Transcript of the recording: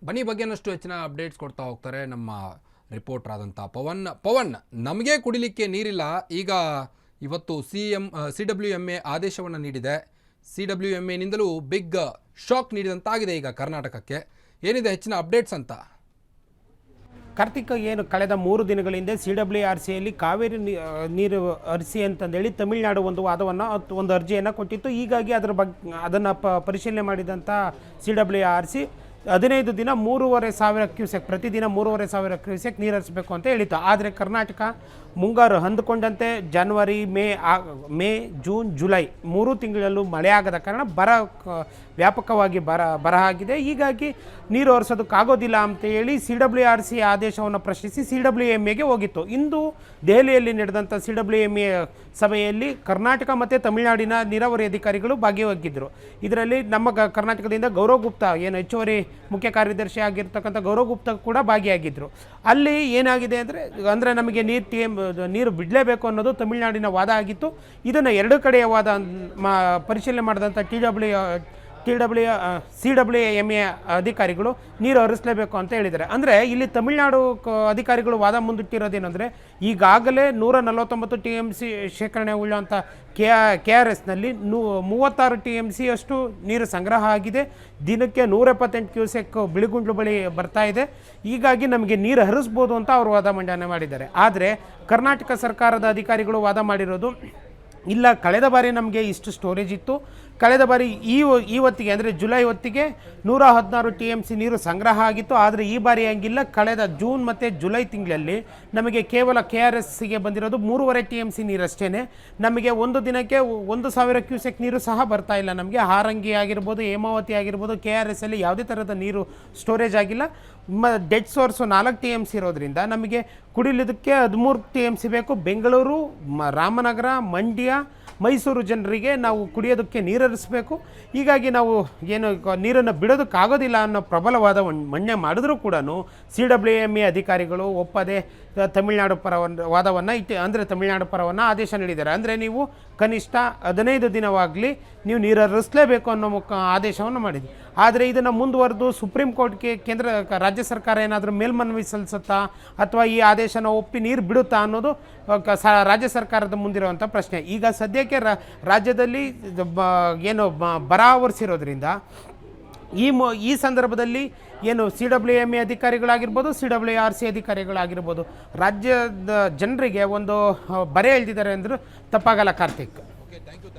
ಬನ್ನಿ ಬಗ್ಗೆನಷ್ಟು ಹೆಚ್ಚಿನ ಅಪ್ಡೇಟ್ಸ್ ಕೊಡ್ತಾ ಹೋಗ್ತಾರೆ ನಮ್ಮ ರಿಪೋರ್ಟರ್ ಆದಂಥ ಪವನ್ ನಮಗೆ ಕುಡಿಲಿಕ್ಕೆ ನೀರಿಲ್ಲ. ಈಗ ಇವತ್ತು CWMA ಆದೇಶವನ್ನು ನೀಡಿದೆ. CWMAನಿಂದಲೂ ಬಿಗ್ ಶಾಕ್ ನೀಡಿದಂತಾಗಿದೆ ಈಗ ಕರ್ನಾಟಕಕ್ಕೆ. ಏನಿದೆ ಹೆಚ್ಚಿನ ಅಪ್ಡೇಟ್ಸ್ ಅಂತ? ಕಾರ್ತಿಕ್, ಏನು ಕಳೆದ 3 ದಿನಗಳ ಹಿಂದೆ CWRCಯಲ್ಲಿ ಕಾವೇರಿ ನೀರು ಹರಿಸಿ ಅಂತಂದೇಳಿ ತಮಿಳುನಾಡು ಒಂದು ವಾದವನ್ನು ಒಂದು ಅರ್ಜಿಯನ್ನು ಕೊಟ್ಟಿತ್ತು. ಹೀಗಾಗಿ ಅದನ್ನು ಪರಿಶೀಲನೆ ಮಾಡಿದಂಥ CWRC 15 ದಿನ 3,500 ಕ್ಯೂಸೆಕ್ ಪ್ರತಿದಿನ 3,500 ಕ್ಯೂಸೆಕ್ ನೀರು ಹರಿಸಬೇಕು ಅಂತ ಹೇಳಿತ್ತು. ಆದರೆ ಕರ್ನಾಟಕ ಮುಂಗಾರು ಅಂದುಕೊಂಡಂತೆ ಜನವರಿ, ಮೇ, ಜೂನ್, ಜುಲೈ 3 ತಿಂಗಳಲ್ಲೂ ಮಳೆ ಆಗದ ಕಾರಣ ವ್ಯಾಪಕವಾಗಿ ಬರ ಆಗಿದೆ. ಹೀಗಾಗಿ ನೀರು ಹರಿಸೋದಕ್ಕಾಗೋದಿಲ್ಲ ಅಂತ ಹೇಳಿ CWRC ಆದೇಶವನ್ನು ಪ್ರಶ್ನಿಸಿ CWMAಗೆ ಹೋಗಿತ್ತು. ಇಂದು ದೆಹಲಿಯಲ್ಲಿ ನಡೆದಂಥ CWMA ಸಭೆಯಲ್ಲಿ ಕರ್ನಾಟಕ ಮತ್ತು ತಮಿಳುನಾಡಿನ ನೀರಾವರಿ ಅಧಿಕಾರಿಗಳು ಭಾಗಿಯಾಗಿದ್ದರು. ಇದರಲ್ಲಿ ನಮ್ಮ ಕರ್ನಾಟಕದಿಂದ ಗೌರವ್ ಗುಪ್ತಾ, ಏನು ಹೆಚ್ಚುವರಿ ಮುಖ್ಯ ಕಾರ್ಯದರ್ಶಿ ಆಗಿರ್ತಕ್ಕಂಥ ಗೌರವ್ ಗುಪ್ತಾ ಕೂಡ ಭಾಗಿಯಾಗಿದ್ದರು. ಅಲ್ಲಿ ಏನಾಗಿದೆ ಅಂದರೆ ನಮಗೆ ನೀರು ಬಿಡಲೇಬೇಕು ಅನ್ನೋದು ತಮಿಳುನಾಡಿನ ವಾದ ಆಗಿತ್ತು. ಇದನ್ನು 2 ಕಡೆಯ ವಾದ ಪರಿಶೀಲನೆ ಮಾಡಿದಂಥ CWMA ಅಧಿಕಾರಿಗಳು ನೀರು ಹರಿಸಲೇಬೇಕು ಅಂತ ಹೇಳಿದ್ದಾರೆ. ಅಂದರೆ ಇಲ್ಲಿ ತಮಿಳುನಾಡು ಅಧಿಕಾರಿಗಳು ವಾದ ಮುಂದಿಟ್ಟಿರೋದೇನೆಂದರೆ, ಈಗಾಗಲೇ 149 TMC ಶೇಖರಣೆ ಉಳ್ಳಂಥ KRSನಲ್ಲಿ 36 TMC ಅಷ್ಟು ನೀರು ಸಂಗ್ರಹ ಆಗಿದೆ. ದಿನಕ್ಕೆ 178 ಕ್ಯೂಸೆಕ್ ಬಿಳಿಗುಂಡ್ಲು ಬಳಿ ಬರ್ತಾ ಇದೆ. ಹೀಗಾಗಿ ನಮಗೆ ನೀರು ಹರಿಸ್ಬೋದು ಅಂತ ಅವರು ವಾದ ಮಂಡನೆ ಮಾಡಿದ್ದಾರೆ. ಆದರೆ ಕರ್ನಾಟಕ ಸರ್ಕಾರದ ಅಧಿಕಾರಿಗಳು ವಾದ ಮಾಡಿರೋದು, ಇಲ್ಲ, ಕಳೆದ ಬಾರಿ ನಮಗೆ ಇಷ್ಟು ಸ್ಟೋರೇಜ್ ಇತ್ತು, ಕಳೆದ ಬಾರಿ ಈ ಹೊತ್ತಿಗೆ ಅಂದರೆ ಜುಲೈ ಹೊತ್ತಿಗೆ 116 TMC ನೀರು ಸಂಗ್ರಹ ಆಗಿತ್ತು. ಆದರೆ ಈ ಬಾರಿ ಹಂಗಿಲ್ಲ. ಕಳೆದ ಜೂನ್ ಮತ್ತು ಜುಲೈ ತಿಂಗಳಲ್ಲಿ ನಮಗೆ ಕೇವಲ KRSಗೆ ಬಂದಿರೋದು 3.5 TMC ನೀರಷ್ಟೇ. ನಮಗೆ ಒಂದು ದಿನಕ್ಕೆ 1,000 ಕ್ಯೂಸೆಕ್ ನೀರು ಸಹ ಬರ್ತಾ ಇಲ್ಲ. ನಮಗೆ ಹಾರಂಗಿ ಆಗಿರ್ಬೋದು, ಹೇಮಾವತಿ ಆಗಿರ್ಬೋದು, KRSಲ್ಲಿ ಯಾವುದೇ ಥರದ ನೀರು ಸ್ಟೋರೇಜ್ ಆಗಿಲ್ಲ. ಡೆಡ್ ಸೋರ್ಸು 4 TMC ಇರೋದ್ರಿಂದ ನಮಗೆ ಕುಡಿಲಿದ್ದಕ್ಕೆ 13 TMC ಬೇಕು. ಬೆಂಗಳೂರು, ರಾಮನಗರ, ಮಂಡ್ಯ, ಮೈಸೂರು ಜನರಿಗೆ ನಾವು ಕುಡಿಯೋದಕ್ಕೆ ನೀರು ಹರಿಸಬೇಕು. ಹೀಗಾಗಿ ನಾವು ಏನು ನೀರನ್ನು ಬಿಡೋದಕ್ಕಾಗೋದಿಲ್ಲ ಅನ್ನೋ ಪ್ರಬಲವಾದ ಮನ್ನೆ ಮಾಡಿದ್ರೂ ಕೂಡ CWMA ಅಧಿಕಾರಿಗಳು ಒಪ್ಪದೆ ತಮಿಳುನಾಡು ತಮಿಳುನಾಡು ಪರವನ್ನು ಆದೇಶ ನೀಡಿದ್ದಾರೆ. ಅಂದರೆ ನೀವು ಕನಿಷ್ಠ 15 ದಿನವಾಗಲಿ ನೀವು ನೀರು ಹರಿಸಲೇಬೇಕು ಅನ್ನೋ ಆದೇಶವನ್ನು ಮಾಡಿದ್ವಿ. ಆದರೆ ಇದನ್ನು ಮುಂದುವರೆದು ಸುಪ್ರೀಂ ಕೋರ್ಟ್ಗೆ ರಾಜ್ಯ ಸರ್ಕಾರ ಏನಾದರೂ ಮೇಲ್ಮನವಿ ಸಲ್ಲಿಸುತ್ತಾ ಅಥವಾ ಈ ಆದೇಶನ ಒಪ್ಪಿ ನೀರು ಬಿಡುತ್ತಾ ಅನ್ನೋದು ರಾಜ್ಯ ಸರ್ಕಾರದ ಮುಂದಿರುವಂಥ ಪ್ರಶ್ನೆ. ಈಗ ಸದ್ಯಕ್ಕೆ ರಾಜ್ಯದಲ್ಲಿ ಏನು ಬರ ಆವರಿಸಿರೋದ್ರಿಂದ ಈ ಸಂದರ್ಭದಲ್ಲಿ ಏನು CWMA ಅಧಿಕಾರಿಗಳಾಗಿರ್ಬೋದು, CWRC ಅಧಿಕಾರಿಗಳಾಗಿರ್ಬೋದು, ರಾಜ್ಯದ ಜನರಿಗೆ ಒಂದು ಬರೆ ಎಳೆದಿದ್ದಾರೆ ಅಂದರೂ ತಪ್ಪಾಗಲ್ಲ ಕಾರ್ತಿಕ್. Okay, thank you.